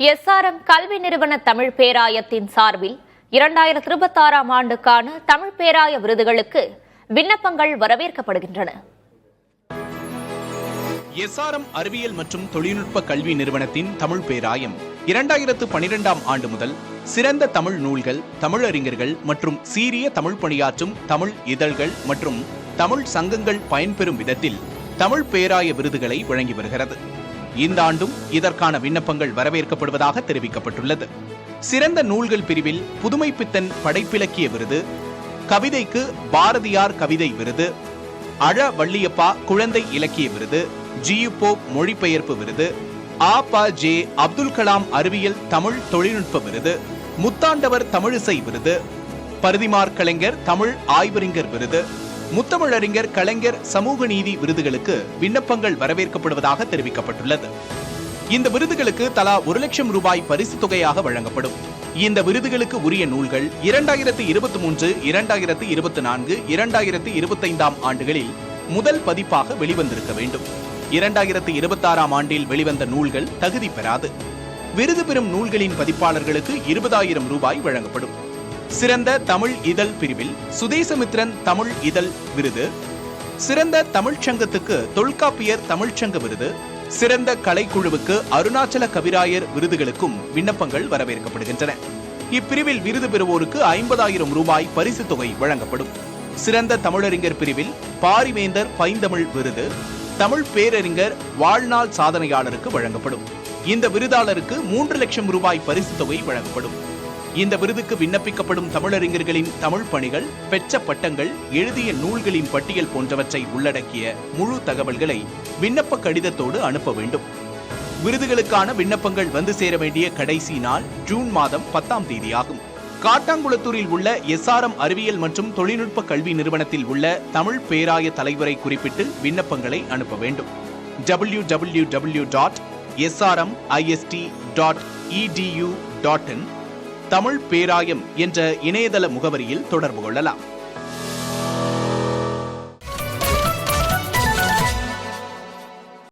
SRM கல்வி நிறுவன தமிழ் பேராயத்தின் சார்பில் 2026ஆம் ஆண்டுக்கான தமிழ் பேராய விருதுகளுக்கு விண்ணப்பங்கள் வரவேற்கப்படுகின்றன. எஸ்ஆர்எம் அறிவியல் மற்றும் தொழில்நுட்ப கல்வி நிறுவனத்தின் தமிழ் பேராயம் 2012ஆம் ஆண்டு முதல் சிறந்த தமிழ் நூல்கள், தமிழறிஞர்கள் மற்றும் சீரிய தமிழ் பணியாற்றும் தமிழ் இதழ்கள் மற்றும் தமிழ் சங்கங்கள் பயன்பெறும் விதத்தில் தமிழ் பேராய விருதுகளை வழங்கி வருகிறது. இந்த ஆண்டும் இதற்கான விண்ணப்பங்கள் வரவேற்கப்படுவதாக தெரிவிக்கப்பட்டுள்ளது. சிறந்த நூல்கள் பிரிவில் புதுமை பித்தன் படைப்பிலக்கிய விருது, கவிதைக்கு பாரதியார் கவிதை விருது, அழ வள்ளியப்பா குழந்தை இலக்கிய விருது, ஜியு மொழிபெயர்ப்பு விருது, ஆ.ப.ஜே. அப்துல் கலாம் அறிவியல் தமிழ் தொழில்நுட்ப விருது, முத்தாண்டவர் தமிழிசை விருது, பரிதிமார் கலைஞர் தமிழ் ஆய்வறிஞர் விருது, முத்தமிழறிஞர் கலைஞர் சமூக நீதி விருதுகளுக்கு விண்ணப்பங்கள் வரவேற்கப்படுவதாக தெரிவிக்கப்பட்டுள்ளது. இந்த விருதுகளுக்கு தலா 1 லட்சம் ரூபாய் பரிசு தொகையாக வழங்கப்படும். இந்த விருதுகளுக்கு உரிய நூல்கள் 2023, 2024, 2025ஆம் ஆண்டுகளில் முதல் பதிப்பாக வெளிவந்திருக்க வேண்டும். 2026ஆம் ஆண்டில் வெளிவந்த நூல்கள் தகுதி பெறாது. விருது பெறும் நூல்களின் பதிப்பாளர்களுக்கு 20,000 ரூபாய் வழங்கப்படும். சிறந்த தமிழ் இதழ் பிரிவில் சுதேசமித்ரன் தமிழ் இதழ் விருது, சிறந்த தமிழ்ச் சங்கத்துக்கு தொல்காப்பியர் தமிழ்ச்சங்க விருது, சிறந்த கலைக்குழுவுக்கு அருணாச்சல கவிராயர் விருதுகளுக்கும் விண்ணப்பங்கள் வரவேற்கப்படுகின்றன. இப்பிரிவில் விருது பெறுவோருக்கு 50,000 ரூபாய் பரிசு தொகை வழங்கப்படும். சிறந்த தமிழறிஞர் பிரிவில் பாரிவேந்தர் பைந்தமிழ் விருது தமிழ் பேரறிஞர் வாழ்நாள் சாதனையாளருக்கு வழங்கப்படும். இந்த விருதாளருக்கு 3 லட்சம் ரூபாய் பரிசு தொகை வழங்கப்படும். இந்த விருதுக்கு விண்ணப்பிக்கப்படும் தமிழறிஞர்களின் தமிழ் பணிகள், பெற்ற பட்டங்கள், எழுதிய நூல்களின் பட்டியல் போன்றவற்றை உள்ளடக்கிய முழு தகவல்களை விண்ணப்ப கடிதத்தோடு அனுப்ப வேண்டும். விருதுகளுக்கான விண்ணப்பங்கள் வந்து சேர வேண்டிய கடைசி நாள் ஜூன் மாதம் 10ஆம் தேதியாகும். காட்டாங்குளத்தூரில் உள்ள எஸ்ஆர்எம் அறிவியல் மற்றும் தொழில்நுட்ப கல்வி நிறுவனத்தில் உள்ள தமிழ் பேராய தலைவரை குறிப்பிட்டு விண்ணப்பங்களை அனுப்ப வேண்டும். www.srmist.edu.in தமிழ் பேராயம் என்ற இணையதள முகவரியில் தொடர்பு கொள்ளலாம்.